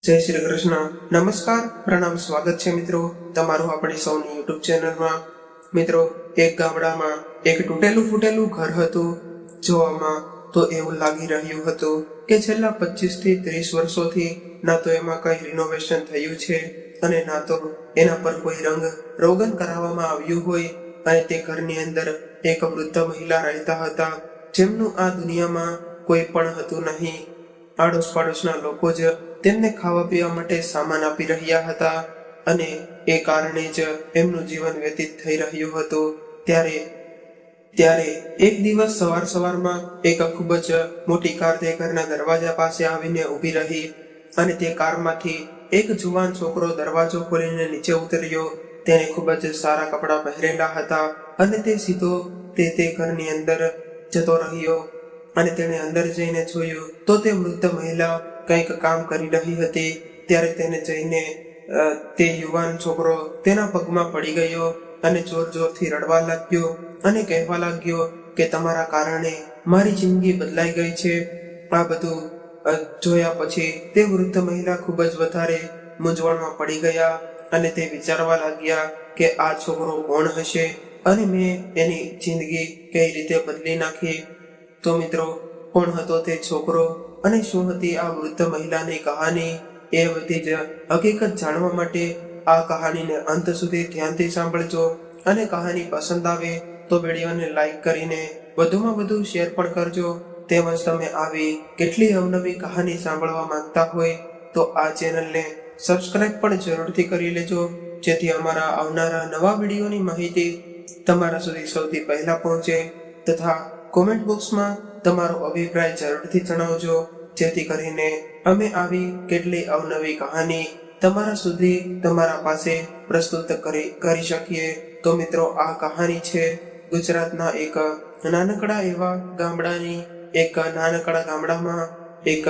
જય શ્રી કૃષ્ણ. નમસ્કાર, પ્રણામ, સ્વાગત છે મિત્રો તમારું આપણી સૌની યુટ્યુબ ચેનલમાં. મિત્રો, એક ગામડામાં એક તૂટેલું ફૂટેલું ઘર હતું. જોવામાં તો એવું લાગી રહ્યું હતું કે છેલ્લા 25 થી 30 વર્ષોથી ના તો એમાં કઈ રિનોવેશન થયું છે અને ના તો એના પર કોઈ રંગ રોગન કરાવવામાં આવ્યું હોય. અને તે ઘરની અંદર એક વૃદ્ધ મહિલા રહેતા હતા, જેમનું આ દુનિયામાં કોઈ પણ હતું નહીં. આડોશ પાડોશના લોકો જ તેમને ખાવા પીવા માટે સામાન આપી રહ્યા હતા અને એ કારણે જ એમનું જીવન વ્યતીત થઈ રહ્યું હતું. ત્યારે એક દિવસ સવારમાં એક ખૂબ જ મોટી કાર તે ઘરના દરવાજા પાસે આવીને ઊભી રહી અને તે કારમાંથી એક જુવાન છોકરો દરવાજો ખોલીને નીચે ઉતર્યો. તેણે ખૂબ જ સારા કપડાં પહેરેલા હતા અને તે સીધો તે ઘરની અંદર જતો રહ્યો. અને તેણે અંદર જઈને જોયું તો તે વૃદ્ધ મહિલા કંઈક કામ કરી રહી હતી. ત્યારે તેને જઈને તે યુવાન છોકરો તેના પગમાં પડી ગયો અને જોરથી રડવા લાગ્યો અને કહેવા લાગ્યો કે તમારા કારણે મારી જિંદગી બદલાઈ ગઈ છે. આ બધું જોયા પછી તે વૃદ્ધ મહિલા ખૂબ જ વધારે મૂંઝવણમાં પડી ગયા અને તે વિચારવા લાગ્યા કે આ છોકરો કોણ હશે અને મેં એની જિંદગી કઈ રીતે બદલી નાખી. તો મિત્રો, કોણ હતો તે છોકરો અને શું હતી આ વૃદ્ધ મહિલાની કહાની, એ બધી જ હકીકત જાણવા માટે આ કહાનીને અંત સુધી ધ્યાનથી સાંભળજો. અને કહાની પસંદ આવે તો વિડીયોને લાઈક કરીને વધુમાં વધુ શેર પણ કરજો. તેમજ તમે આવી કેટલી અવનવી કહાની સાંભળવા માંગતા હોય તો આ ચેનલને સબસ્ક્રાઇબ પણ જરૂરથી કરી લેજો, જેથી અમારા આવનારા નવા વિડીયોની માહિતી તમારા સુધી સૌથી પહેલા પહોંચે. તથા કોમેન્ટ બોક્સમાં તમારો અભિપ્રાય જરૂરથી જણાવજો, જેથી કરીને અમે આવી કેટલી અવનવી કહાની તમારા સુધી તમારા પાસે પ્રસ્તુત કરી શકીએ. તો મિત્રો, આ કહાની છે ગુજરાતના એક નાનકડા એવા ગામડાની. એક નાનકડા ગામડામાં એક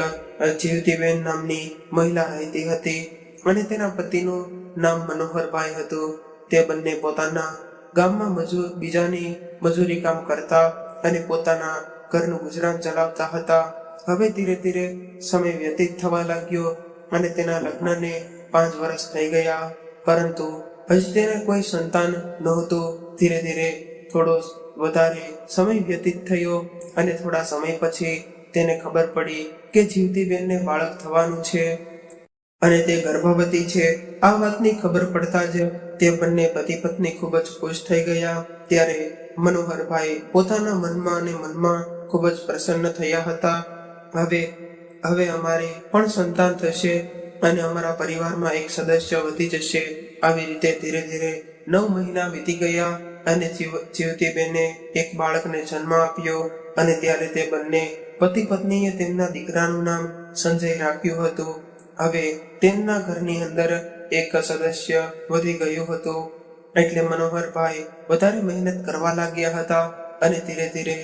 જીવતીબેન નામની મહિલા રહેતી હતી અને તેના પતિનું નામ મનોહરભાઈ હતું. તે બંને પોતાના ગામમાં બીજાની મજૂરી કામ કરતા અને પોતાના ઘરનું ગુજરાન ચલાવતા હતા. હવે ધીરે ધીરે સમય વ્યતીત થવા લાગ્યો અને તેના લગ્નને 5 વર્ષ થઈ ગયા, પરંતુ હજી તેને કોઈ સંતાન નહોતું. ધીરે ધીરે થોડો વધારે સમય વ્યતીત થયો અને થોડા સમય પછી તેને ખબર પડી કે જીવતીબેનને બાળક થવાનું છે અને તે ગર્ભવતી છે. આ વાતની ખબર પડતા જ તે બંને પતિ પત્ની ખૂબ જ ખુશ થઈ ગયા. ત્યારે મનોહરભાઈ પોતાના મનમાં ખૂબ જ પ્રસન્ન થયા હતા. હવે અમારે પણ સંતાન થશે અને અમારા પરિવારમાં એક સદસ્ય વધી જશે. આવી રીતે ધીરે ધીરે 9 મહિના વીતી ગયા અને જીવતીબેને એક બાળકને જન્મ આપ્યો. અને ત્યારે તે બંને પતિ પત્નીએ તેમના દીકરાનું નામ સંજય રાખ્યું હતું. હવે તેમના ઘરની અંદર એક સદસ્ય વધી ગયું હતું, એટલે મનોહરભાઈ વધારે મહેનત કરવા લાગ્યા હતા અને ધીરે ધીરે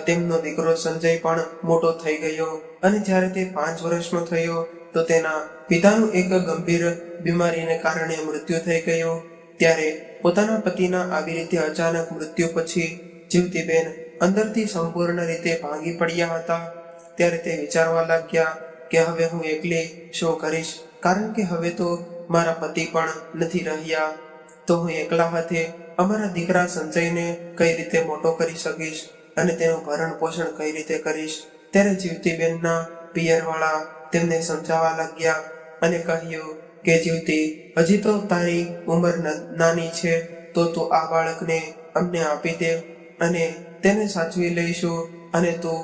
તેમનો દીકરો સંજય પણ મોટો થઈ ગયો. અને જ્યારે તે 5 વર્ષનો થયો તો તેના પિતાનું એક ગંભીર બીમારીને કારણે મૃત્યુ થઈ ગયું. ત્યારે પોતાના પતિના આવી રીતે અચાનક મૃત્યુ પછી જીવતીબેન અંદરથી સંપૂર્ણ રીતે ભાંગી પડ્યા હતા. ત્યારે તે વિચારવા લાગ્યા કે હવે હું એકલી શું કરીશ, કારણ કે હવે તો મારા પતિ પણ નથી રહ્યા. તો હું એકલા હાથે અમારા દીકરા સંજયને કઈ રીતે મોટો કરી શકીશ અને તેનું ભરણ પોષણ કઈ રીતે કરીશ. ત્યારે જીવતીબેનના પિયરવાળા તેમને સમજાવવા લાગ્યા અને કહ્યું કે જીવતી, હજી તો તારી ઉંમર નાની છે, તો તું આ બાળકને અમને આપી દે અને તેને સાચવી લઈશું અને તું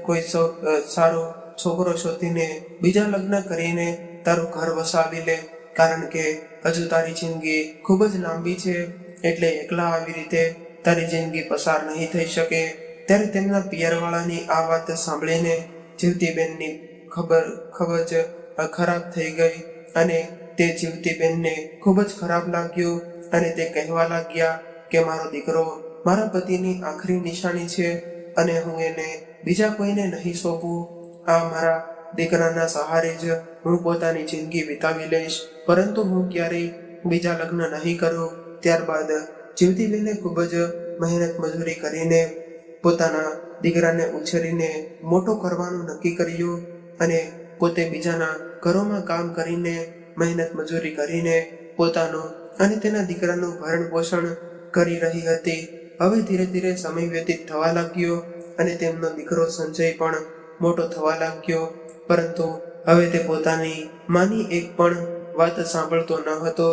કોઈ સારો છોકરો શોધીને બીજા લગ્ન કરીને તારું ઘર વસાવી લે, કારણ કે હજુ તારી જિંદગી ખૂબ જ લાંબી છે, એટલે એકલા આવી રીતે તારી જિંદગી પસાર નહીં થઈ શકે. ત્યારે તેમના પિયરવાળાની આ વાત સાંભળીને જીવતીબેનની ખબર જ ખરાબ થઈ ગઈ અને તે જીવતીબેનને ખૂબ જ ખરાબ લાગ્યું અને તે કહેવા લાગ્યા કે મારો દીકરો મારા પતિની આખરી નિશાની છે અને હું એને બીજા કોઈને નહીં સોંપું. આ મારા દીકરાના સહારે જ હું પોતાની જિંદગી વિતાવી લઈશ, પરંતુ હું ક્યારેય બીજા લગ્ન નહીં કરું. ત્યારબાદ જીવતીબેને ખૂબ જ મહેનત મજૂરી કરીને પોતાના દીકરાને ઉછેરીને મોટો કરવાનું નક્કી કર્યું અને પોતે બીજાના ઘરોમાં કામ કરીને મહેનત મજૂરી કરીને પોતાનું અને તેના દીકરાનું ભરણ પોષણ કરી રહી હતી. હવે ધીરે ધીરે સમય વ્યતીત થવા લાગ્યો અને તેમનો દીકરો સંજય પણ મોટો થવા લાગ્યો, પરંતુ હવે તે પોતાની માની એક પણ વાત સાંભળતો ન હતો.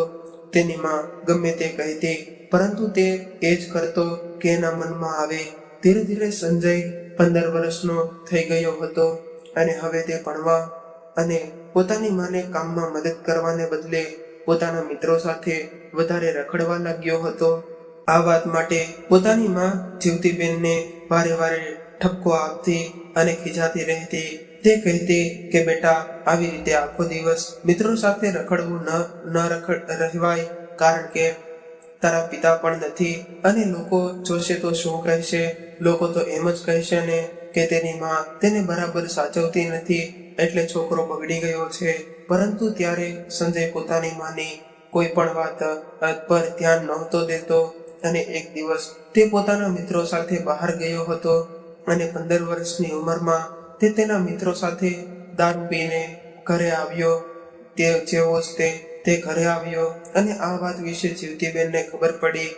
તેની માં ગમે તે કહેતી, પરંતુ તે એ જ કરતો કે એના મનમાં આવે. ધીરે ધીરે સંજય 15 વર્ષનો થઈ ગયો હતો અને હવે તે ભણવા અને પોતાની માને કામમાં મદદ કરવાને બદલે પોતાના મિત્રો સાથે વધારે રખડવા લાગ્યો હતો. આ વાત માટે પોતાની માં જીવતીબેનને વારે વારે ઠપકો આપતી અને ખીજાતી રહેતી. તે કહેતી કે બેટા, આવી રીતે આખો દિવસ મિત્રો સાથે રખડવું ન રહેવાય, કારણ કે તારા પિતા પણ નથી અને લોકો જોશે તો શું કહેશે? લોકો તો એમ જ કહેશે ને કે તેની માં તેને બરાબર સાચવતી નથી, એટલે છોકરો બગડી ગયો છે. પરંતુ ત્યારે સંજય પોતાની માની કોઈ પણ વાત પર ધ્યાન નહોતો દેતો અને એક દિવસ તે પોતાના મિત્રો સાથે બહાર ગયો હતો અને 15 વર્ષની ઉંમરમાં તે તેના મિત્રો સાથે દારૂ પીને ઘરે આવ્યો. તે જેવો જ તે ઘરે આવ્યો અને આ વાત વિશે જીવતીબેનને ખબર પડી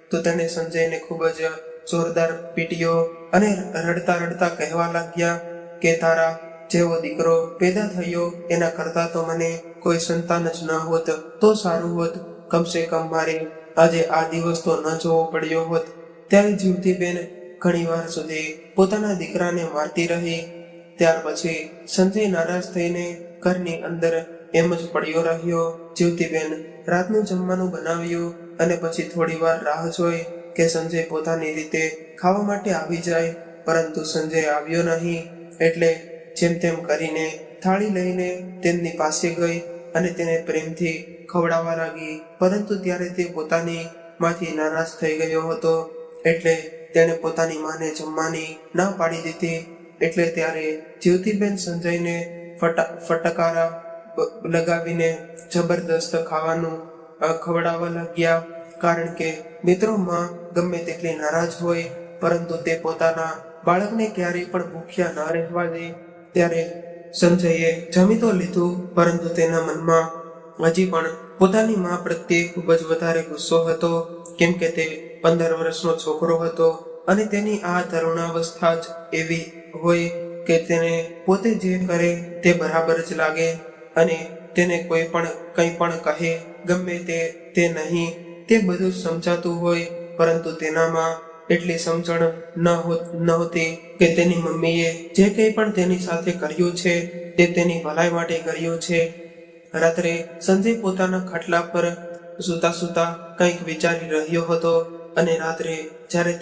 તો તેણે સંજયને ખૂબ જ જોરદાર પીટ્યો અને રડતા રડતા કહેવા લાગ્યા કે તારા જેવો દીકરો પેદા થયો એના કરતાં તો મને કોઈ સંતાન જ ન હોત તો સારું હોત. કમસે કમ મારે આજે આ દિવસ તો ન જોવો પડ્યો હોત. ત્યારે જીવતીબેન ઘણી વાર સુધી પોતાના દીકરાને મારતી રહી. ત્યાર પછી સંજય નારાજ થઈને ઘરની અંદર એમ જ પડ્યો રહ્યો. જીવતીબેન રાતનું જમવાનું બનાવ્યું અને પછી થોડી વાર રાહ જોઈ કે સંજય પોતાની રીતે ખાવા માટે આવી જાય, પરંતુ સંજય આવ્યો નહીં. એટલે જેમ તેમ કરીને થાળી લઈને તેમની પાસે ગઈ અને તેને પ્રેમથી ખવડાવવા લાગી, પરંતુ ત્યારે તે પોતાની માંથી નારાજ થઈ ગયો હતો, એટલે તેણે પોતાની માને જમવાની ના પાડી દીધી. એટલે ત્યારે જીવતીબેન સંજયને ફટકારા લગાવીને જબરદસ્ત ખાવાનું ખવડાવવા લાગ્યા, કારણ કે મિત્રોમાં ગમે તેટલી નારાજ હોય પરંતુ તે પોતાના બાળકને ક્યારેય પણ ભૂખ્યા ન રહેવા દે. ત્યારે સંજયે જમી તો લીધું, પરંતુ તેના મનમાં હજી પણ પોતાની મા પ્રત્યે ખૂબ જ વધારે ગુસ્સો હતો, કેમ કે તે 15 વર્ષનો છોકરો હતો અને તેની આ તરુણાવસ્થા જ એવી હોય કે તેને પોતે જે કરે તે બરાબર જ લાગે અને તેને કોઈ પણ કંઈ પણ કહે ગમે તે નહીં. તે બધું સમજાતું હોય, પરંતુ તેનામાં એટલી સમજણ નહોતી કે તેની મમ્મીએ જે કંઈ પણ તેની સાથે કર્યું છે તે તેની ભલાઈ માટે કર્યું છે. રાત્રે સંજય પોતાના ખાટલા પર સૂતા સૂતા કંઈક વિચારી રહ્યો હતો અને રાત્રે જ્યારે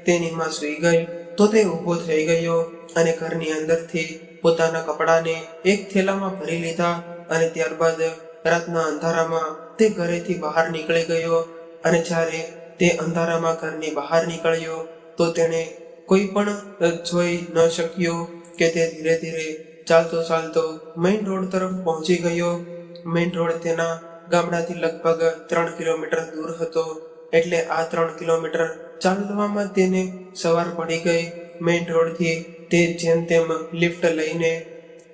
તેની માં સૂઈ ગઈ તો તે ઊભો થઈ ગયો અને ઘરની અંદરથી પોતાના કપડાને એક થેલામાં ભરી લીધા અને ત્યારબાદ રાતના અંધારામાં તે ઘરેથી બહાર નીકળી ગયો. અને જ્યારે તે અંધારામાં ઘરની બહાર નીકળ્યો તો તેણે કોઈ પણ જોઈ ન શક્યો કે તે ધીરે ધીરે ચાલતો ચાલતો મેઇન રોડ તરફ પહોંચી ગયો. મેઇન રોડ તેના ગામડાથી લગભગ 3 કિલોમીટર દૂર હતો, એટલે આ 3 કિલોમીટર ચાલવામાં તેને સવાર પડી ગઈ. મેઇન રોડથી તે જેમ તેમ લિફ્ટ લઈને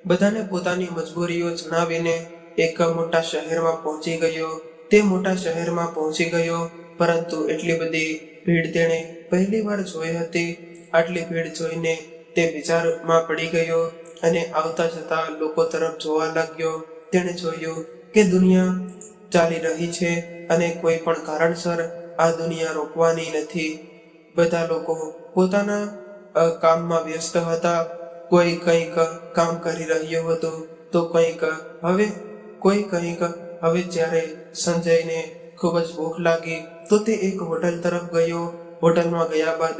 બધાને પોતાની મજબૂરીઓ જણાવીને એક મોટા શહેરમાં પહોંચી ગયો. તે મોટા શહેરમાં પહોંચી ગયો, પરંતુ એટલી બધી ભીડ તેણે પહેલી વાર જોઈ હતી. આટલી ભીડ જોઈને તે વિચારમાં પડી ગયો અને આવતા જતા લોકો તરફ જોવા લાગ્યો. તેણે જોયું કે દુનિયા ચાલી રહી છે અને કોઈ પણ કારણસર આ દુનિયા રોકવાની નથી. બધા લોકો પોતાના કામમાં વ્યસ્ત હતા. કોઈ કંઈક કામ કરી રહ્યો હતો તો કોઈ કંઈક હવે જ્યારે સંજયને ખૂબ જ ભૂખ લાગી તો તે એક હોટલ તરફ ગયો. હોટલમાં ગયા બાદ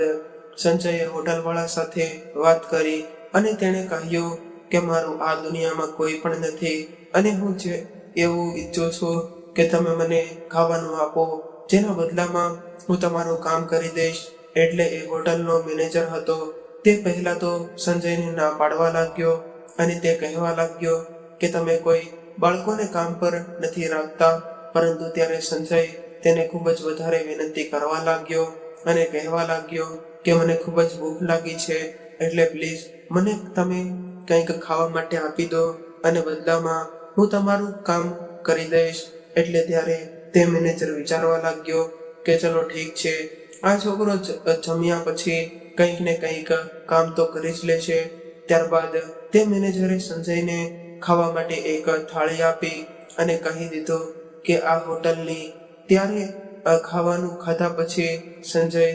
સંજયે હોટલવાળા સાથે વાત કરી અને તેણે કહ્યું કે મારું આ દુનિયામાં કોઈ પણ નથી અને હું જે એવું ઈચ્છું છું કે તમે મને ખાવાનું આપો, જેના બદલામાં હું તમારું કામ કરી દઈશ. એટલે એ હોટલનો મેનેજર હતો. તે પહેલા તો સંજયને ના પાડવા લાગ્યો અને તે કહેવા લાગ્યો કે તમે કોઈ બાળકોને કામ પર નથી રાખતા, પરંતુ ત્યારે સંજય તેને ખૂબ જ વધારે વિનંતી કરવા લાગ્યો અને કહેવા લાગ્યો કે મને ખૂબ જ ભૂખ લાગી છે, એટલે પ્લીઝ મને તમે કંઈક ખાવા માટે આપી દો અને બદલામાં હું તમારું કામ કરી દઈશ. એટલે ત્યારે તે મેનેજર વિચારવા લાગ્યો કે ચલો ઠીક છે, આ છોકરો જમ્યા પછી કંઈક ને કંઈક કામ તો કરી જ લેશે. ત્યારબાદ તે મેનેજરે સંજયને ખાવા માટે એક થાળી આપી અને કહી દીધું કે આ હોટલની. ત્યારે ખાવાનું ખાધા પછી સંજય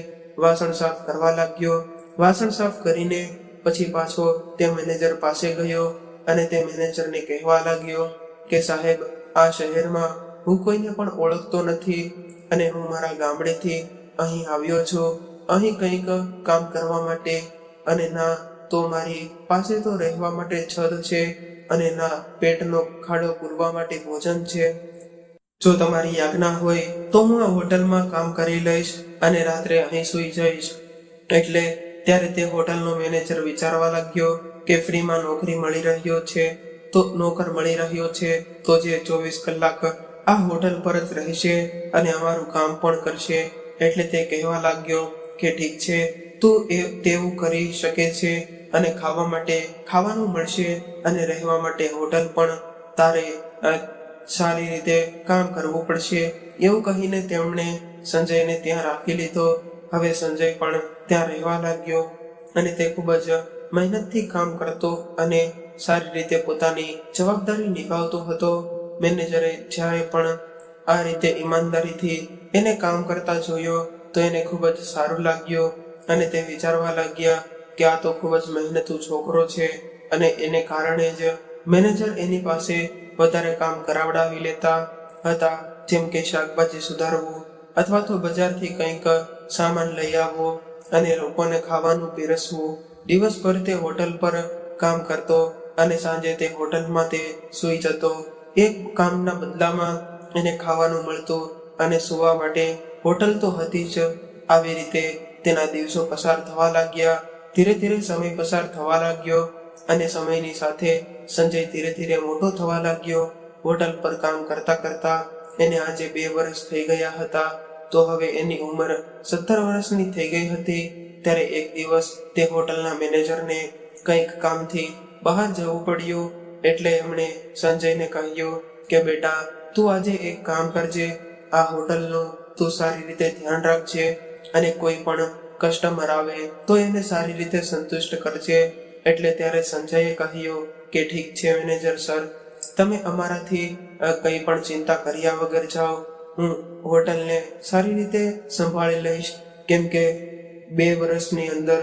વાસણ સાફ કરવા લાગ્યો. વાસણ સાફ કરીને પછી પાછો તે મેનેજર પાસે ગયો અને તે મેનેજરને કહેવા લાગ્યો કે સાહેબ, આ શહેરમાં હું કોઈને પણ ઓળખતો નથી અને હું મારા ગામડેથી અહીં આવ્યો છું, અહીં કંઈક કામ કરવા માટે, અને ના તો મારી પાસે તો રહેવા માટે છત છે અને ના પેટનો ખાડો પૂરવા માટે ભોજન છે. જો તમારી આજ્ઞા હોય તો હું આ હોટલમાં કામ કરી લઈશ અને રાત્રે અહીં સૂઈ જઈશ. એટલે ત્યારે તે હોટલનો મેનેજર વિચારવા લાગ્યો કે ફ્રીમાં નોકરી મળી રહ્યો છે તો નોકર મળી રહ્યો છે તો જે 24 કલાક આ હોટલ પર જ રહેશે અને અમારું કામ પણ કરશે. એટલે તે કહેવા લાગ્યો કે ઠીક છે, તું તેવું કરી શકે છે અને ખાવા માટે ખાવાનું મળશે અને રહેવા માટે હોટલ પણ તારે સારી રીતે કામ કરવું પડશે. એવું કહીને તેમણે સંજયને ત્યાં રાખી લીધો. હવે સંજય પણ ત્યાં રહેવા લાગ્યો અને તે ખૂબ જ મહેનતથી કામ કરતો અને સારી રીતે પોતાની જવાબદારી નિભાવતો હતો. મેનેજરે જ્યારે પણ આ રીતે ઈમાનદારીથી એને કામ કરતા જોયો તો એને ખૂબ જ સારું લાગ્યું અને તે વિચારવા લાગ્યા કે આ તો ખૂબ જ મહેનતુ છોકરો છે અને એને કારણે જ મેનેજર એની પાસે વધારે કામ કરાવડાવી લેતા હતા, જેમ કે શાકભાજી સુધારવું અથવા તો બજારથી કંઈક સામાન લઈ આવવો અને લોકોને ખાવાનું પીરસવું. દિવસભર તે હોટલ પર કામ કરતો અને સાંજે તે હોટલમાં તે સૂઈ જતો. એક કામના બદલામાં એને ખાવાનું મળતું અને સૂવા માટે હોટલ તો હતી જ. આવી રીતે તેના દિવસો પસાર થવા લાગ્યા. ધીરે ધીરે સમય પસાર થવા લાગ્યો અને સમયની સાથે સંજય ધીરે ધીરે મોટો થવા લાગ્યો. હોટલ પર કામ કરતા કરતા એને આજે 2 વર્ષ થઈ ગયા હતા, તો હવે એની ઉંમર 17 વર્ષની થઈ ગઈ હતી. ત્યારે એક દિવસ તે હોટલના મેનેજરને કંઈક કામથી બહાર જવું પડ્યું. એટલે એમણે સંજયને કહ્યું કે બેટા, તું આજે એક કામ કરજે, આ હોટલનું તું સારી રીતે ધ્યાન રાખજે અને કોઈ પણ કસ્ટમર આવે તો એને સારી રીતે સંતુષ્ટ કરજે. એટલે ત્યારે સંજયે કહ્યું કે ઠીક છે મેનેજર સર, તમે અમારાથી કંઈ પણ ચિંતા કર્યા વગર જાઓ, હું હોટલને સારી રીતે સંભાળી લઈશ. કેમ કે 2 વર્ષની અંદર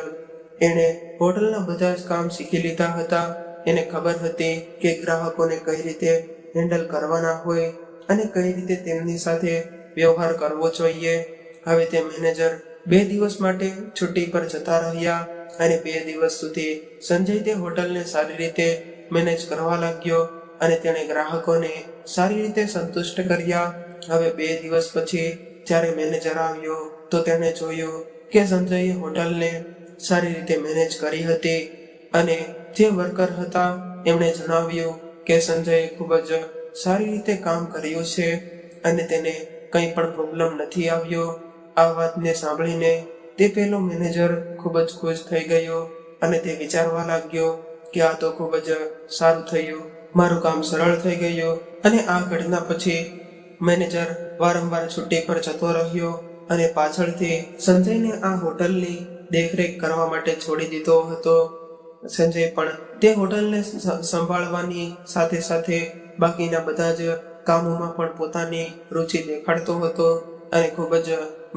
એણે હોટલના બધા જ કામ શીખી લીધા હતા. એને ખબર હતી કે ગ્રાહકોને કઈ રીતે હેન્ડલ કરવાના હોય અને કઈ રીતે તેમની સાથે વ્યવહાર કરવો જોઈએ. હવે તે મેનેજર 2 દિવસ માટે છુટ્ટી પર જતા રહ્યા અને 2 દિવસ સુધી સંજય તે હોટલને સારી રીતે મેનેજ કરવા લાગ્યો અને તેણે ગ્રાહકોને સારી રીતે સંતુષ્ટ કર્યા. હવે 2 દિવસ પછી જ્યારે મેનેજર આવ્યો તો તેણે જોયું કે સંજયે હોટલને સારી રીતે મેનેજ કરી હતી અને જે વર્કર હતા એમણે જણાવ્યું કે સંજયે ખૂબ જ સારી રીતે કામ કર્યું છે અને તેને કંઈ પણ પ્રોબ્લેમ નથી આવ્યો. આ વાતને સાંભળીને તે પેલો મેનેજર ખૂબ જ ખુશ થઈ ગયો અને તે વિચારવા લાગ્યો કે આ તો ખૂબ જ સારું થયું, મારું કામ સરળ થઈ ગયું. અને આ ઘટના પછી મેનેજર વારંવાર છુટ્ટી પર જતો રહ્યો અને પાછળથી સંજયને આ હોટલની દેખરેખ કરવા માટે છોડી દીધો હતો. સંજય પણ તે હોટલને સંભાળવાની સાથે સાથે બાકીના બધા જ કામોમાં પણ પોતાની રુચિ દેખાડતો હતો અને ખૂબ જ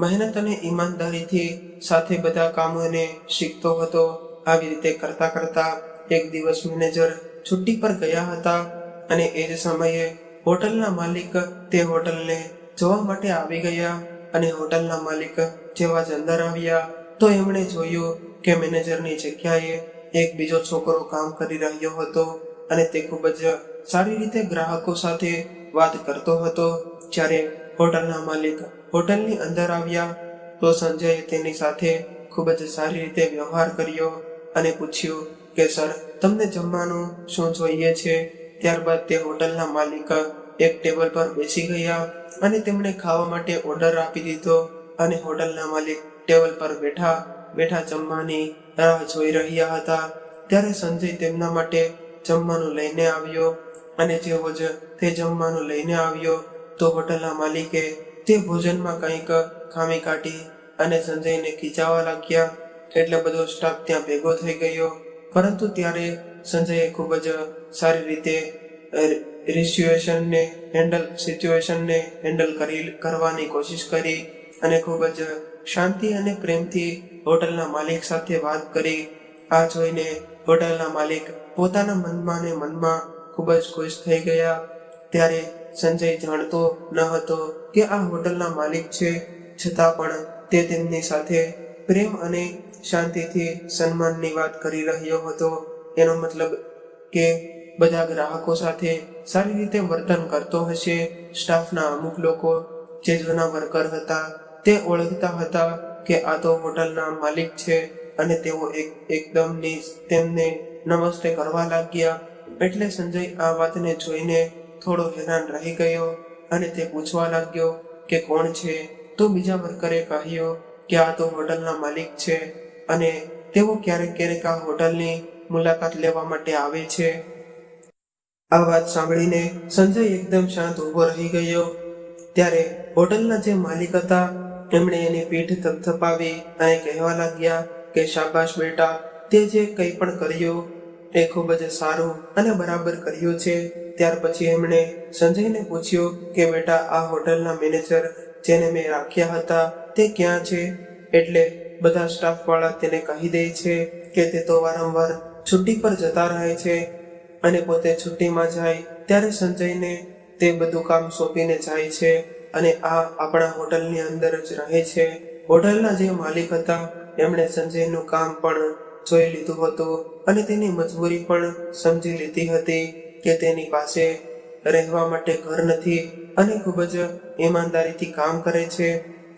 મહેનત અને ઈમાનદારીથી સાથે બધા કામોને શીખતો હતો. આવી રીતે કરતા કરતા એક દિવસ મેનેજર છુટ્ટી પર ગયા હતા અને એ જ સમયે હોટલના માલિક તે હોટલને જોવા માટે આવી ગયા અને હોટલના માલિક જેવા જ અંદર આવ્યા તો એમણે જોયું કે મેનેજરની જગ્યાએ એક બીજો છોકરો કામ કરી રહ્યો હતો અને તે ખૂબ જ સારી રીતે ગ્રાહકો સાથે વાત કરતો હતો. જ્યારે હોટલના માલિક હોટલની અંદર આવ્યા તો સંજયે તેની સાથે ખૂબ જ સારી રીતે વ્યવહાર કર્યો અને પૂછ્યું કે સર, તમને જમવાનું શું જોઈએ છે? ત્યારબાદ તે હોટલના માલિક એક ટેબલ પર બેસી ગયા અને તેમણે ખાવા માટે ઓર્ડર આપી દીધો અને હોટલના માલિક ટેબલ પર બેઠા બેઠા જમવાની રાહ જોઈ રહ્યા હતા. ત્યારે સંજય તેમના માટે જમવાનું લઈને આવ્યો અને જેવો જ તે જમવાનું લઈને આવ્યો તો હોટલના માલિકે તે ભોજનમાં કંઈક ખામી કાઢી અને સંજયને ખીજાવા લાગ્યા. એટલે બધો સ્ટાફ ત્યાં ભેગો થઈ ગયો. પરંતુ ત્યારે સંજયે ખૂબ જ સારી રીતે સિચ્યુએશનને હેન્ડલ કરવાની કોશિશ કરી અને ખૂબ જ શાંતિ અને પ્રેમથી હોટલના માલિક સાથે વાત કરી. આ જોઈને હોટલના માલિક પોતાના મનમાં ખૂબ જ ખુશ થઈ ગયા. ત્યારે સંજય જાણતો ન હતો કે આ હોટલના માલિક છે, છતાં પણ તે તેમની સાથે પ્રેમ અને શાંતિથી સન્માનની વાત કરી રહ્યો હતો. એનો મતલબ કે બધા ગ્રાહકો સાથે સારી રીતે વર્તન કરતો હશે. સ્ટાફના અમુક લોકો જે જૂના વર્કર હતા તે ઓળખતા હતા કે આ તો હોટલના માલિક છે અને તેઓ એકદમ તેમને નમસ્તે કરવા લાગ્યા. એટલે સંજય આ વાતને જોઈને થોડો હેરાન રહી ગયો અને તે પૂછવા લાગ્યો કે કોણ છે. તો બીજા વર્કરે કહ્યું કે આ તો હોટલના માલિક છે અને તેઓ ક્યારેક આ હોટલની મુલાકાત લેવા માટે આવે છે. આ વાત સાંભળીને સંજય એકદમ શાંત ઊભો રહી ગયો. ત્યારે હોટલના જે માલિક હતા એમણે એની પીઠ થપથપાવી અને કહેવા લાગ્યા કે શાબાશ બેટા, તે જે કંઈ પણ કર્યું એ ખૂબ જ સારું અને બરાબર કર્યું છે. ત્યાર પછી એમણે સંજયને પૂછ્યું કે બેટા, આ હોટલના મેનેજર જેને મેં રાખ્યા હતા તે ક્યાં છે? એટલે બધા સ્ટાફ વાળા તેને કહી દે છે કે તે તો વારંવાર છુટ્ટી પર જતા રહે છે અને પોતે છુટ્ટીમાં જાય ત્યારે સંજયને તે બધું કામ સોંપીને જાય છે અને આ આપણા હોટલની અંદર જ રહે છે. હોટલના જે માલિક હતા એમણે સંજયનું કામ પણ જોઈ લીધું હતું અને તેની મજબૂરી પણ સમજી લીધી હતી કે તેની પાસે રહેવા માટે ઘર નથી અને ખૂબ જ ઈમાનદારીથી કામ કરે છે.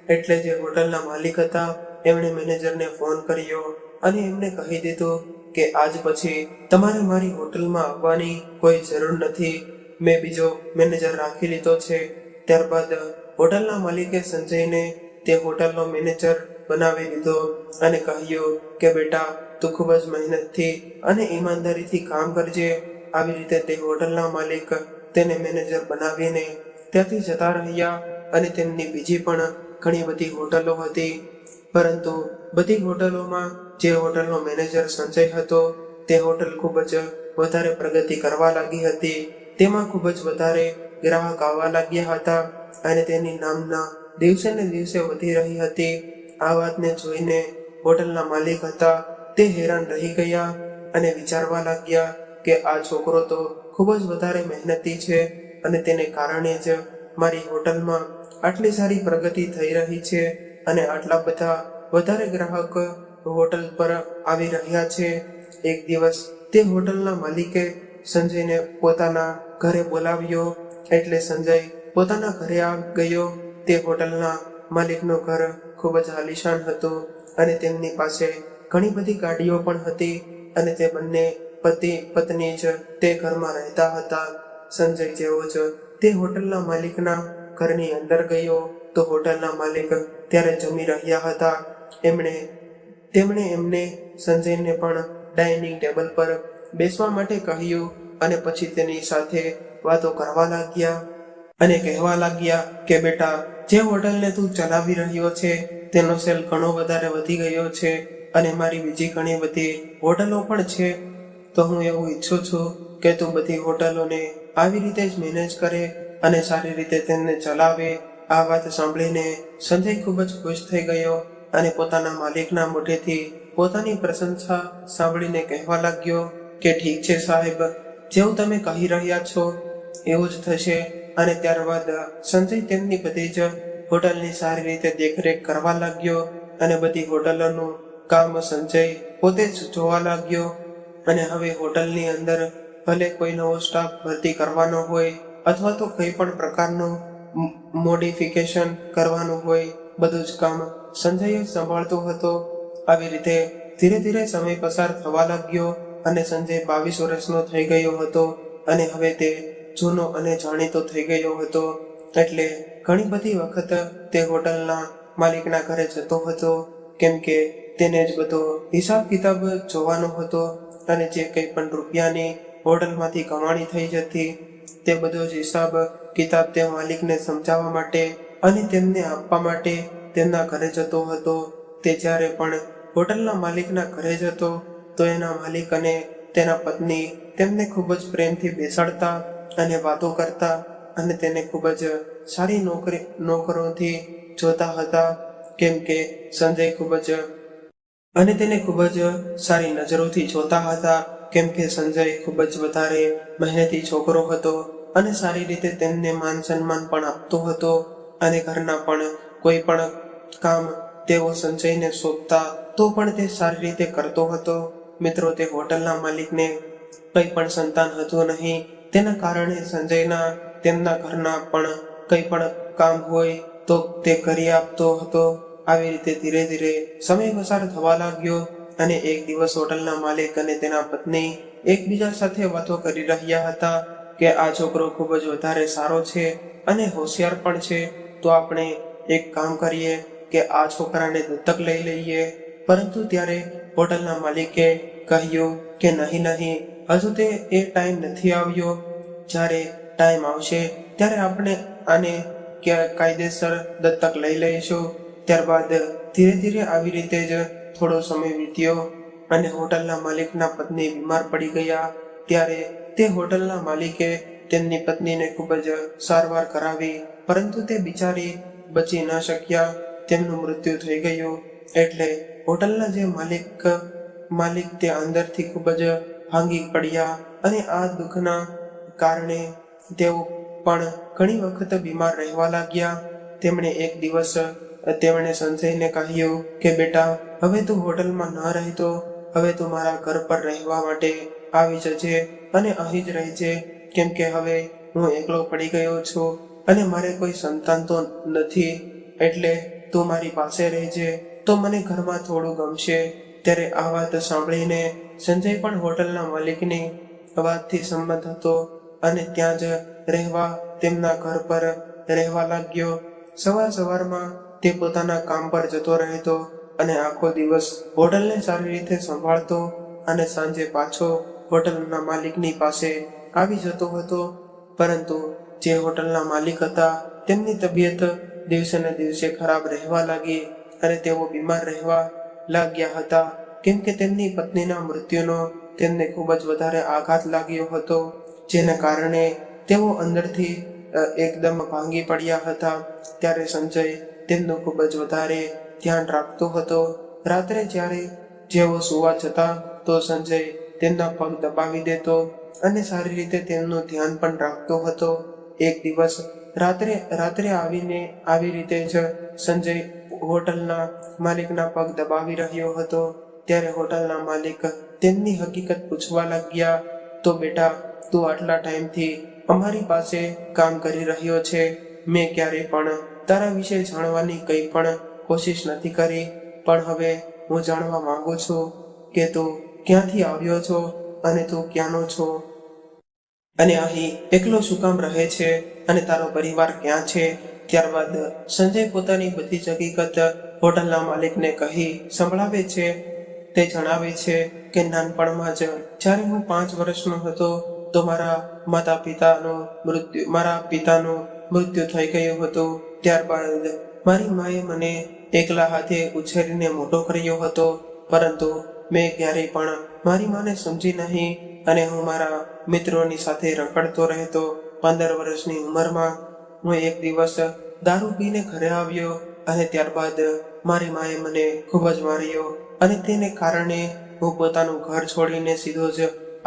એટલે જે હોટલના માલિક હતા એમણે મેનેજરને ફોન કર્યો અને એમને કહી દીધું કે આજ પછી તમારે મારી હોટલમાં આવવાની કોઈ જરૂર નથી, મેં બીજો મેનેજર રાખી લીધો છે. ત્યારબાદ હોટલના માલિકે સંજયને તે હોટલનો મેનેજર બનાવી દીધો અને કહ્યું કે બેટા, તું ખૂબ જ મહેનતથી અને ઈમાનદારીથી કામ કરજે. આવી રીતે તે હોટલના માલિક તેને મેનેજર બનાવીને ત્યાંથી જતા રહ્યા અને તેમની બીજી પણ ઘણી બધી હોટલો હતી. પરંતુ બધી હોટલોમાં જે હોટલનો મેનેજર સંજય હતો તે હોટલ ખૂબ જ વધારે પ્રગતિ કરવા લાગી હતી. તેમાં ખૂબ જ વધારે ગ્રાહક આવવા લાગ્યા હતા અને તેની નામના દિવસે ને દિવસે વધી રહી હતી. આ વાતને જોઈને હોટલના માલિક હતા તે હેરાન રહી ગયા અને વિચારવા લાગ્યા કે આ છોકરો તો ખૂબ જ વધારે મહેનતી છે અને તેને કારણે જ મારી હોટલમાં આટલી સારી પ્રગતિ થઈ રહી છે અને આટલા બધા વધારે ગ્રાહક હોટલ પર આવી રહ્યા છે. એક દિવસ તે હોટલના માલિકે સંજયને પોતાના ઘરે બોલાવ્યો. એટલે સંજય પોતાના ઘરે ગયો. તે હોટલના માલિકનું ઘર ખૂબ જ આલીશાન હતું અને તેમની પાસે ઘણી બધી ગાડીઓ પણ હતી અને તે બંને પતિ પત્ની જ તે ઘરમાં રહેતા હતા. સંજય જેવો જ તે હોટલના માલિકના ઘરની અંદર ગયો તો હોટલના માલિક ત્યારે જમી રહ્યા હતા. તેમણે એમને સંજયને પણ ડાઇનિંગ ટેબલ પર બેસવા માટે કહ્યું અને પછી તેની સાથે વાતો કરવા લાગ્યા અને કહેવા લાગ્યા કે બેટા, જે હોટલને તું ચલાવી રહ્યો છે તેનો સેલ ઘણો વધારે વધી ગયો છે અને મારી બીજી ઘણી બધી હોટલો પણ છે. તો હું એવું ઈચ્છું છું કે તું બધી હોટલોને આવી રીતે જ મેનેજ કરે અને સારી રીતે તેમને ચલાવે. આ વાત સાંભળીને સંજય ખૂબ જ ખુશ થઈ ગયો અને પોતાના માલિકના મોઢેથી પોતાની પ્રશંસા સાંભળીને કહેવા લાગ્યો કે ઠીક છે સાહેબ, જેવું તમે કહી રહ્યા છો એવું જ થશે. અને ત્યારબાદ સંજય તેમની બધી જ હોટલની સારી રીતે દેખરેખ કરવા લાગ્યો અને બધી હોટલોનું કામ સંજય પોતે જ જોવા લાગ્યો. અને હવે હોટલની અંદર ભલે કોઈ નવો સ્ટાફ ભરતી કરવાનો હોય અથવા તો કોઈ પણ પ્રકારનું મોડિફિકેશન કરવાનું હોય, બધું જ કામ સંજય સંભાળતો હતો. આવી રીતે ધીરે ધીરે સમય પસાર થવા લાગ્યો અને સંજય 22 વર્ષનો થઈ ગયો હતો અને હવે તે જૂનો અને જાણીતો થઈ ગયો હતો. એટલે ઘણી બધી વખત તે હોટલના માલિકના ઘરે જતો હતો કેમ કે તેને જ બધો હિસાબ કિતાબ જોવાનો હતો અને જે કંઈ પણ રૂપિયાની હોટલમાંથી કમાણી થઈ જતી તે બધો જ હિસાબ કિતાબ તે માલિકને સમજાવવા માટે અને તેમને આપવા માટે તેમના ઘરે જતો હતો. તે જ્યારે પણ હોટલના માલિકના ઘરે જતો તો એના માલિક અને તેના પત્ની તેમને ખૂબ જ પ્રેમથી બેસાડતા અને વાતો કરતા અને તેને ખૂબ જ સારી નોકરોથી જોતા હતા, કેમ કે સંજય તેને ખૂબ જ સારી નજરોથી જોતા હતા, કેમ કે સંજય ખૂબ જ વધારે મહેનતી છોકરો હતો અને સારી રીતે તેમને માન સન્માન પણ આપતો હતો અને ઘરના પણ કોઈ પણ કામ તેઓ સંજયને સોંપતા તો પણ તે સારી રીતે કરતો હતો. મિત્રો, તે હોટલના માલિકને કંઈ પણ સંતાન હતું નહીં, તેના કારણે સંજયના તેમના ઘરના પણ કંઈ પણ કામ હોય તો તે કરી આપતો હતો. આવી રીતે ધીરે ધીરે સમય પસાર થવા લાગ્યો અને એક દિવસ હોટલના માલિક અને તેના પત્ની એકબીજા સાથે વાતો કરી રહ્યા હતા કે આ છોકરો ખૂબ જ વધારે સારો છે અને હોશિયાર પણ છે, તો આપણે એક કામ કરીએ કે આ છોકરાને દત્તક લઈ લઈએ. પરંતુ ત્યારે હોટલના માલિકે કહ્યું કે નહીં, હજુ તે એ ટાઈમ નથી આવ્યો. જ્યારે ટાઈમ આવશે ત્યારે આપણે આને કાયદેસર દત્તક લઈ લઈશું. ત્યારબાદ ધીરે ધીરે આવી રીતે જ થોડો સમય વીત્યો અને હોટલના માલિકના પત્ની બીમાર પડી ગયા. ત્યારે તે હોટલના માલિકે તેમની પત્નીને ખૂબ જ સારવાર કરાવી, પરંતુ તે બિચારી બચી ન શક્યા, તેમનું મૃત્યુ થઈ ગયું. એટલે હોટલના જે માલિક તે અંદરથી ખૂબ જ ભાંગી પડ્યા અને આ દુઃખના કારણે તેઓ પણ ઘણી વખત બીમાર રહેવા લાગ્યા. તેમણે એક દિવસ સંજયને કહ્યું કે બેટા, હવે તું હોટલમાં ન રહેતો, હવે તું મારા ઘર પર રહેવા માટે આવી જજે અને અહીં જ રહેજે, કેમ કે હવે હું એકલો પડી ગયો છું અને મારે કોઈ સંતાન તો નથી, એટલે તું મારી પાસે રહેજે તો મને ઘરમાં થોડું ગમશે. ત્યારે આ વાત સાંભળીને સંજય પણ હોટલના માલિકની વાતથી સંમત હતો અને ત્યાં જ તેમના ઘર પર રહેવા લાગ્યો. સવારમાં તે પોતાના કામ પર જતો રહેતો અને આખો દિવસ હોટલને સારી રીતે સંભાળતો અને સાંજે પાછો હોટલના માલિકની પાસે આવી જતો હતો. પરંતુ જે હોટલના માલિક હતા તેમની તબિયત દિવસે ને દિવસે ખરાબ રહેવા લાગી અને તેઓ બીમાર રહેવા લાગ્યા હતા, કેમ કે તેમની પત્નીના મૃત્યુનો તેમને ખૂબ જ વધારે આઘાત લાગ્યો હતો, જેના કારણે તેઓ અંદરથી એકદમ ભાંગી પડ્યા હતા. ત્યારે સંજય તેમનું ખૂબ જ વધારે ધ્યાન રાખતો હતો. રાત્રે જ્યારે જેઓ સુવા જતા તો સંજય તેમના પગ દબાવી દેતો અને સારી રીતે તેમનું ધ્યાન પણ રાખતો હતો. એક દિવસ રાત્રે આવી રીતે જ સંજય હોટલના માલિકના પગ દબાવી રહ્યો હતો. ત્યારે હોટલના માલિક તેમની હકીકત પૂછવા લાગ્યા, તો બેટા, તું આટલા ટાઈમથી અમારી પાસે કામ કરી રહ્યો છે, મેં ક્યારેય પણ તારા વિશે જાણવાની કંઈ પણ કોશિશ નથી કરી, પણ હવે હું જાણવા માંગુ છું કે તું ક્યાંથી આવ્યો છો અને તું ક્યાંનો છો અને અહીં એકલો શું કામ રહે છે અને તારો પરિવાર ક્યાં છે. ત્યારબાદ સંજય પોતાની બધી જ હકીકત હોટલના માલિકને કહી સંભળાવે છે. તે જણાવે છે કે નાનપણમાં જ જ્યારે હું 5 વર્ષનો હતો તો મારા પિતાનું મૃત્યુ થઈ ગયું હતું. ત્યારબાદ મારી માએ મને એકલા હાથે ઉછેરીને મોટો કર્યો હતો, પરંતુ મેં ક્યારેય પણ મારી માને સમજી નહીં અને હું મારા મિત્રોની સાથે રખડતો રહેતો. 15 વર્ષની ઉંમરમાં હું એક દિવસ દારૂ પીને ઘરે આવ્યો અને ત્યારબાદ મારી માએ મને ખૂબ જ માર્યો અને તેને કારણે હું પોતાનું ઘર છોડીને સીધો જ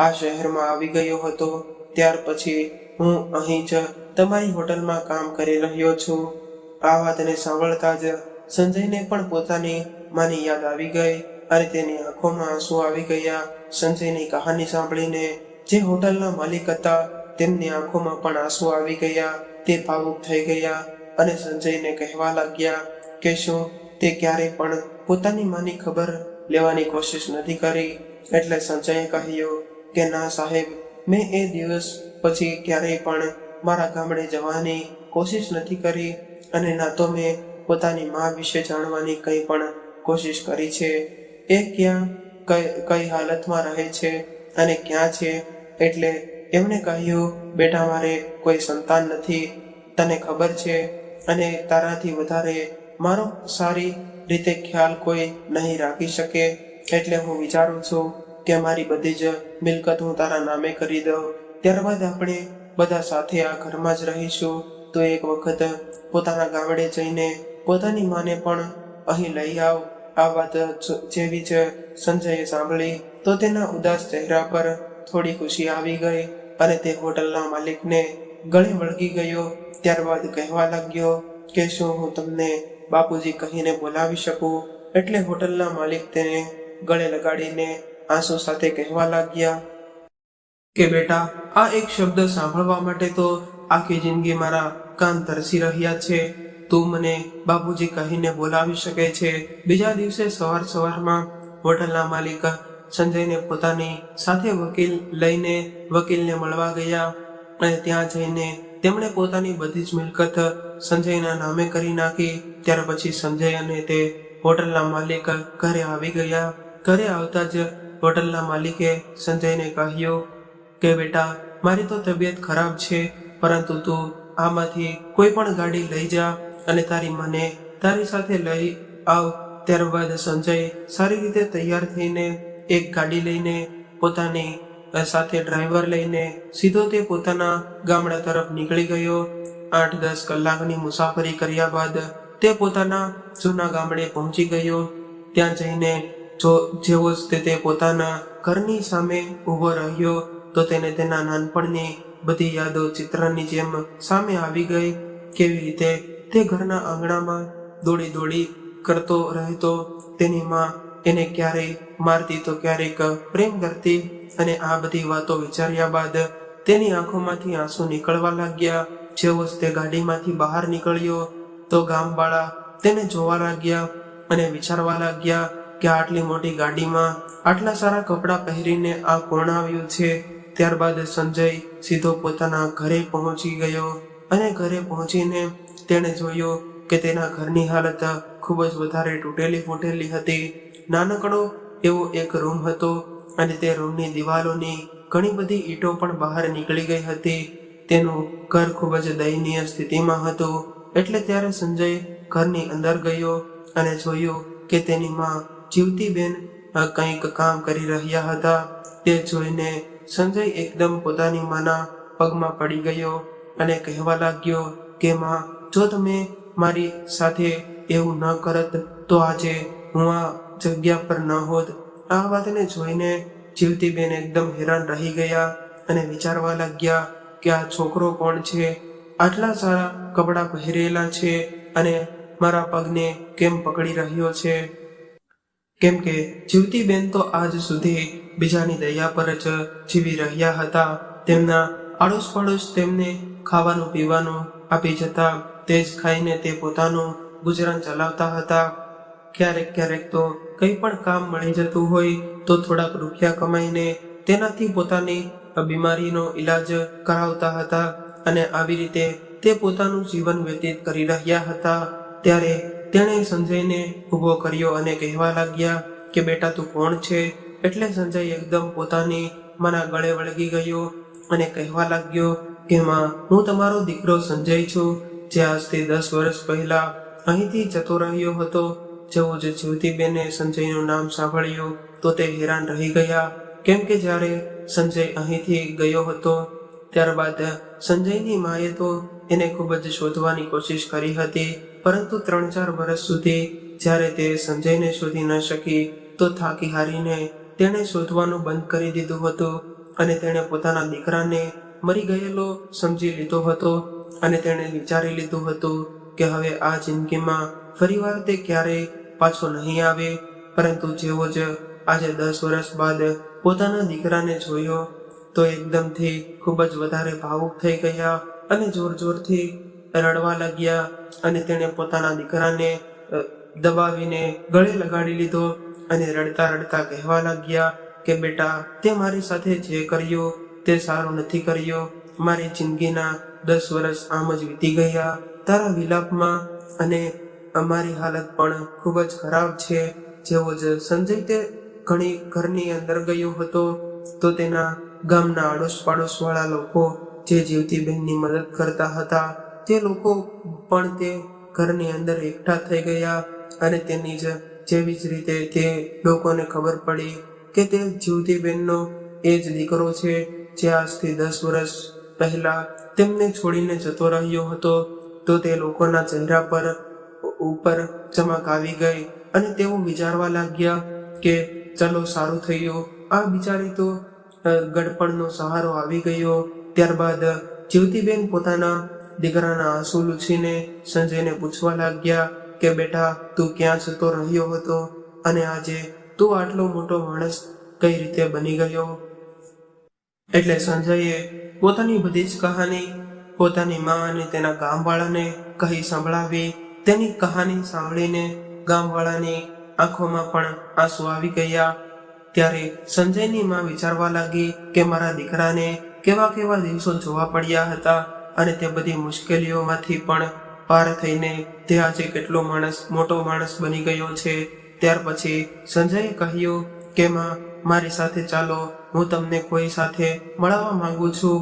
આ શહેરમાં આવી ગયો હતો. ત્યાર પછી હું અહીં જ તમારી હોટલમાં કામ કરી રહ્યો છું. આ વાતને સાંભળતા જ સંજયને પણ પોતાની માની યાદ આવી ગઈ અને તેની આંખોમાં આંસુ આવી ગયા. સંજયની કહાની સાંભળીને જે હોટલના માલિક હતા તેમની આંખોમાં પણ આંસુ આવી ગયા. તે ભાવુક થઈ ગયા અને સંજયને કહેવા લાગ્યા કે શું તે ક્યારેય પણ પોતાની માની ખબર લેવાની કોશિશ નથી કરી. એટલે સંજયે કહ્યું કે ના સાહેબ, મેં એ દિવસ પછી ક્યારેય પણ મારા ગામડે જવાની કોશિશ નથી કરી અને ના તો મેં પોતાની મા વિશે જાણવાની કંઈ પણ કોશિશ કરી છે. એ કઈ હાલતમાં રહે છે અને ક્યાં છે, એટલે એમણે કહ્યું, બેટા, મારે કોઈ સંતાન નથી, તને ખબર છે, અને તારાથી વધારે મારો સારી રીતે ખ્યાલ કોઈ નહીં રાખી શકે. એટલે હું વિચારું છું કે મારી બધી જ મિલકત હું તારા નામે કરી દઉં. ત્યારબાદ આપણે બધા સાથે આ ઘરમાં જ રહીશું. તો એક વખત પોતાના ગામડે જઈને પોતાની માને પણ અહીં લઈ આવ. આ વાત જેવી જ સંજયે સાંભળી તો તેના ઉદાસ ચહેરા પર થોડી ખુશી આવી ગઈ અને તે હોટલના માલિકને ગળે વળગી ગયો. ત્યારબાદ કહેવા લાગ્યો કે શું હું તમને બાપુજી કહીને બોલાવી શકું? એટલે હોટલના માલિક તેને ગળે લગાડીને આંસુ સાથે કહેવા લાગ્યા કે બેટા, આ એક શબ્દ સાંભળવા માટે તો આખી જિંદગી મારા કાન તરસી રહ્યા છે. તું મને બાપુજી કહીને બોલાવી શકે છે. બીજા દિવસે સવારમાં હોટલના માલિક સંજયને પોતાની સાથે વકીલ લઈને વકીલને મળવા ગયા અને ત્યાં જઈને તેમણે પોતાની બધી જ મિલકત સંજયના નામે કરી નાખી. ત્યાર પછી સંજય અને તે હોટલના માલિક ઘરે આવી ગયા. ઘરે આવતા જ હોટલના માલિકે સંજયને કહ્યું કે બેટા, મારી તો તબિયત ખરાબ છે, પરંતુ તું આમાંથી કોઈ પણ ગાડી લઈ જા અને તારી મને તારી સાથે લઈ આવ. ત્યારબાદ સંજય સારી રીતે તૈયાર થઈને એક ગાડી લઈને પોતાની સાથે ડ્રાઈવર લઈને સીધો તે પોતાના ગામડા તરફ નીકળી ગયો. 8-10 કલાકની મુસાફરી કર્યા બાદ તે પોતાના જૂના ગામડે પહોંચી ગયો. ત્યાં જઈને જેવો જ તે પોતાના ઘરની સામે ઊભો રહ્યો તો તેને તેના નાનપણની બધી યાદો ચિત્રની જેમ સામે આવી ગઈ. કેવી રીતે તે ઘરના આંગણામાં દોડી કરતો રહેતો. તેની માં એને ક્યારેય મારતી તો ક્યારેક પ્રેમ કરતી. અને આ બધી વાતો વિચાર્યા બાદ તેની આંખોમાંથી આંસુ નીકળવા લાગ્યા. જેવો જ તે ગાડીમાંથી બહાર નીકળ્યો તો ગામવાળા તેને જોવા લાગ્યા અને વિચારવા લાગ્યા કે આટલી મોટી ગાડીમાં આટલા સારા કપડાં પહેરીને આ કોણ આવ્યું છે. ત્યારબાદ સંજય સીધો પોતાના ઘરે પહોંચી ગયો અને ઘરે પહોંચીને તેણે જોયું કે તેના ઘરની હાલત ખૂબ જ વધારે તૂટેલી ફૂટેલી હતી. નાનકડો એવો એક રૂમ હતો અને તે રૂમની દિવાલોની ઘણી બધી ઈંટો પણ બહાર નીકળી ગઈ હતી. તેનું ઘર ખૂબ જ દયનીય સ્થિતિમાં હતું. એટલે ત્યારે સંજય ઘરની અંદર ગયો અને જોયું કે તેની માં જીવતીબેન કંઈક કામ કરી રહ્યા હતા. તે જોઈને સંજય એકદમ પોતાની માના પગમાં પડી ગયો અને કહેવા લાગ્યો કે માં, જો તમે મારી સાથે એવું ન કરત તો આજે હું આ જગ્યા પર ન હોત. આ વાતને જોઈને જીવતીબેન એકદમ હેરાન રહી ગયા અને વિચારવા લાગ્યા કે આ છોકરો કોણ છે? આટલા સારા કપડાં પહેરેલા છે અને મારા પગને કેમ પકડી રહ્યો છે? કેમ કે જીવતીબેન તો આજ સુધી બીજાની દયા પર જ જીવી રહ્યા હતા. તેમના આડોશ પડોશ તેમને ખાવાનું પીવાનું આપી જતા. તે જ ખાઈને તે પોતાનું ગુજરાન ચલાવતા હતા. ક્યારેક તો કંઈ પણ કામ મળી જતું હોય તો થોડાક રૂપિયા કમાઈને તેનાથી પોતાની બીમારીનો ઈલાજ કરાવતા હતા અને આવી રીતે તે પોતાનું જીવન વ્યતીત કરી રહ્યા હતા. ત્યારે તેણે સંજયને ઊભો કર્યો અને કહેવા લાગ્યા કે બેટા, તું કોણ છે? એટલે સંજય એકદમ પોતાની માના ગળે વળગી ગયો અને કહેવા લાગ્યો કે માં, હું તમારો દીકરો સંજય છું, જે આજથી 10 વર્ષ પહેલા અહીંથી જતો રહ્યો હતો. જેવું જ જીવતીબેને સંજયનું નામ સાંભળ્યું તો તે હેરાન રહી ગયા. કેમ કે જ્યારે સંજય અહીંથી ગયો હતો ત્યારબાદ સંજયની માએ તો એને ખૂબ જ શોધવાની કોશિશ કરી હતી, પરંતુ 3-4 વર્ષ સુધી જ્યારે તે સંજયને શોધી ન શકી તો થાકી હારીને તેણે શોધવાનું બંધ કરી દીધું હતું અને તેણે પોતાના દીકરાને મરી ગયેલો સમજી લીધો હતો અને તેણે વિચારી લીધું હતું કે હવે આ જિંદગીમાં ફરીવાર તે ક્યારેય પાછો નહીં આવે. પરંતુ જેવો જ આજે 10 વર્ષ બાદ પોતાના દીકરાને જોયો તો એકદમથી ખૂબ જ વધારે ભાવુક થઈ ગયા અને જોરથી રડવા લાગ્યા અને તેણે પોતાના દીકરાને દબાવીને ગળે લગાડી લીધો અને રડતા કહેવા લાગ્યા કે બેટા, તે મારી સાથે જે કર્યું તે સારું નથી કર્યું. મારી જિંદગીના 10 વર્ષ આમ જ વીતી ગયા તારા વિલાપમાં અને અમારી હાલત પણ ખૂબ જ ખરાબ છે. જેવો જ સંજય તે ઘરની અંદર ગયો હતો તો તેના ગામના આડોશ પાડોશ વાળા લોકો જે જ્યોતિબેનની મદદ કરતા હતા તે લોકો પણ તે ઘરની અંદર એકઠા થઈ ગયા અને તેની જેવી જ રીતે તે લોકોને ખબર પડી કે તે જ્યોતિબેનનો એ જ દીકરો છે જે આજથી 10 વર્ષ પહેલા તેમને છોડીને જતો રહ્યો હતો, તો તે લોકોના ચહેરા પર ઉપર ચમક આવી ગઈ અને તેઓ વિચારવા લાગ્યા કે ચલો સારું થયું, આ બિચારી તો ગડપણનો સહારો આવી ગયો. ત્યારબાદ જ્યોતિબેન પોતાના દીકરાના આંસુ લૂછીને સંજયને પૂછવા લાગ્યા કે બેટા તું ક્યાં જતો રહ્યો હતો અને આજે તું આટલો મોટો માણસ કઈ રીતે બની ગયો. એટલે સંજયે પોતાની બધી જ કહાની પોતાની મા અને તેના ગામવાળાને કહી સંભળાવી. તેની કહાની સાંભળીને ગામવાળાની આંખોમાં પણ આંસુ આવી ગયા. ત્યારે સંજયની મા વિચારવા લાગી કે મારા દીકરાને કેવા કેવા દિવસો જોવા પડ્યા હતા અને તે બધી મુશ્કેલીઓમાંથી પણ પાર થઈને તે આજે કેટલો મોટો માણસ બની ગયો છે. ત્યાર પછી સંજયે કહ્યું કે માં મારી સાથે ચાલો, હું તમને કોઈ સાથે મળવા માંગુ છું.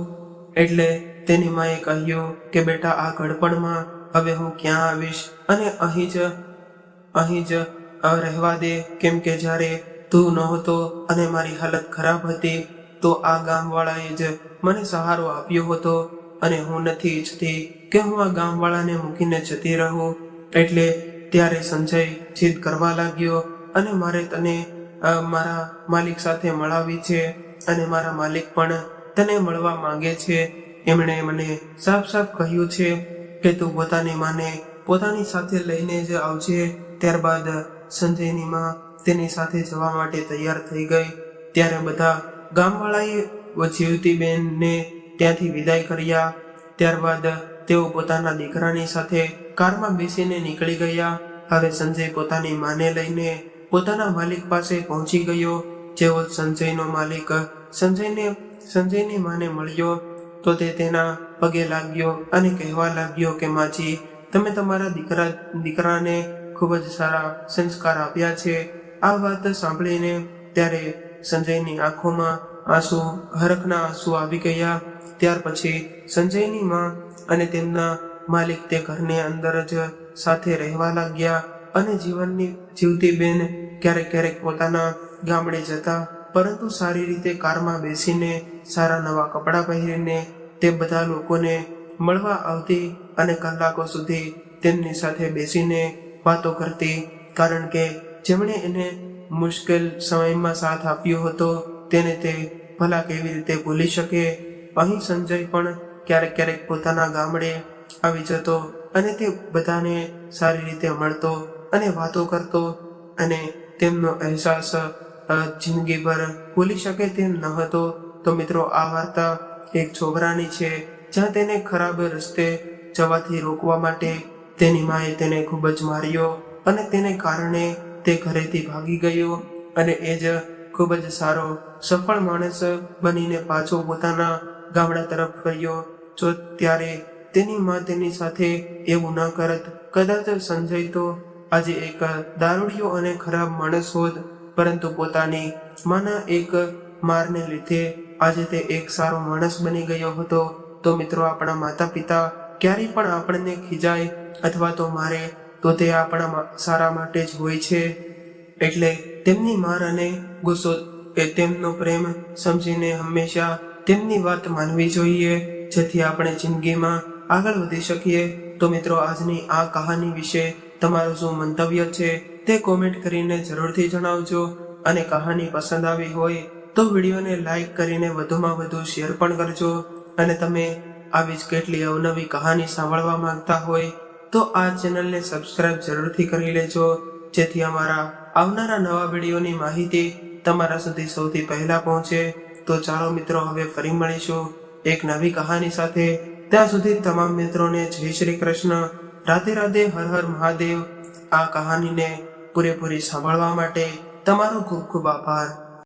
એટલે તેની માએ કહ્યું કે બેટા આ ઘડપણમાં હવે હું ક્યાં આવીશ અને અહીં જ રહેવા દે, કેમ કે જ્યારે તું નહોતો અને મારી હાલત ખરાબ હતી તો આ ગામવાળાએ જ મને સહારો આપ્યો હતો અને હું નથી ઈચ્છતી કે હું આ ગામવાળાને મૂકીને જતી રહું. એટલે ત્યારે સંજય જીદ કરવા લાગ્યો અને મારે તને મારા માલિક સાથે મળાવી છે અને મારા માલિક પણ તને મળવા માંગે છે. એમણે મને સાફ સાફ કહ્યું છે કે તું પોતાની માને પોતાની સાથે લઈને જ આવજે. ત્યારબાદ સંજયની માં તેની સાથે જવા માટે તૈયાર થઈ ગઈ. ત્યારે બધા ગામવાળાએ જ્યોતિબેનને ત્યાંથી વિદાય કર્યા. ત્યારબાદ તેઓ પોતાના દીકરાની સાથે કારમાં બેસીને નીકળી ગયા. હવે સંજય પોતાની માને લઈને પોતાના માલિક પાસે પહોંચી ગયો. જેવો સંજયનો માલિક સંજયની માને મળ્યો તો તે તેના પગે લાગ્યો અને કહેવા લાગ્યો કે માજી તમે તમારા દીકરાને ખૂબ જ સારા સંસ્કાર આપ્યા છે. આ વાત સાંભળીને ત્યારે સંજયની આંખોમાં હરખના આંસુ આવી ગયા. ત્યાર પછી સંજયની માં અને તેમના માલિક તે ઘરની અંદર જ સાથે રહેવા લાગ્યા અને જીવતીબેન ક્યારેક ક્યારેક પોતાના ગામડે જતા, પરંતુ સારી રીતે કારમાં બેસીને સારા નવા કપડાં પહેરીને તે બધા લોકોને મળવા આવતી અને કલાકો સુધી તેમની સાથે બેસીને વાતો કરતી. કારણ કે જેમણે એને મુશ્કેલ સમયમાં સાથ આપ્યો હતો તેને તે ભલા કેવી રીતે ભૂલી શકે. અહીં સંજય પણ ક્યારેક ક્યારેક પોતાના ગામડે આવી જતો અને તે બધાને સારી રીતે મળતો અને વાતો કરતો અને તેમનો અહેસાસ જિંદગીભર ભૂલી શકે તેમ ન હતો. તો મિત્રો આ વાર્તા એક છોકરાની છે જ્યાં તેને ખરાબ રસ્તે જવાથી રોકવા માટે તેની માએ તેને ખૂબ જ માર્યો અને તેને કારણે તે ઘરેથી ભાગી ગયો અને એ જ ખૂબ જ સારો સફળ માણસ બનીને પાછો પોતાના ગામડા તરફ ગયો. જો ત્યારે તેની માં તેની સાથે એવું ન કરત, કદાચ સંજય તો આજે એક દારૂડિયો અને ખરાબ માણસ હોત, પરંતુ પોતાની માના એક મારને લીધે આજે તે એક સારો માણસ બની ગયો હતો. તો મિત્રો આપણા માતા પિતા ક્યારેય પણ આપણને ખીજાય અથવા તો મારે તો તે આપણા સારા માટે જ હોય છે. એટલે તેમની માર અને ગુસ્સો એ તેમનો પ્રેમ સમજીને હંમેશા તેમની વાત માનવી જોઈએ, જેથી આપણે જિંદગીમાં આગળ વધી શકીએ. તો મિત્રો આજની આ કહાની વિશે તમારું શું મંતવ્ય છે તે કોમેન્ટ કરીને જરૂરથી જણાવજો. અને કહાની પસંદ આવી હોય તો વિડીયોને લાઈક કરીને વધુમાં વધુ શેર પણ કરજો. અને તમે આવી જ કેટલી અવનવી કહાની સાંભળવા માંગતા હોય તો આ ચેનલને સબસ્ક્રાઇબ જરૂરથી કરી લેજો, જેથી અમારા આવનારા નવા વિડીયોની માહિતી તમારા સુધી સૌથી પહેલા પહોંચે. તો ચાલો મિત્રો હવે ફરી મળીશું એક નવી કહાની સાથે. ત્યાં સુધી તમામ મિત્રોને જય શ્રી કૃષ્ણ, રાધે રાધે, હર હર મહાદેવ. આ કહાનીને પૂરેપૂરી સાંભળવા માટે તમારો ખૂબ ખૂબ આભાર.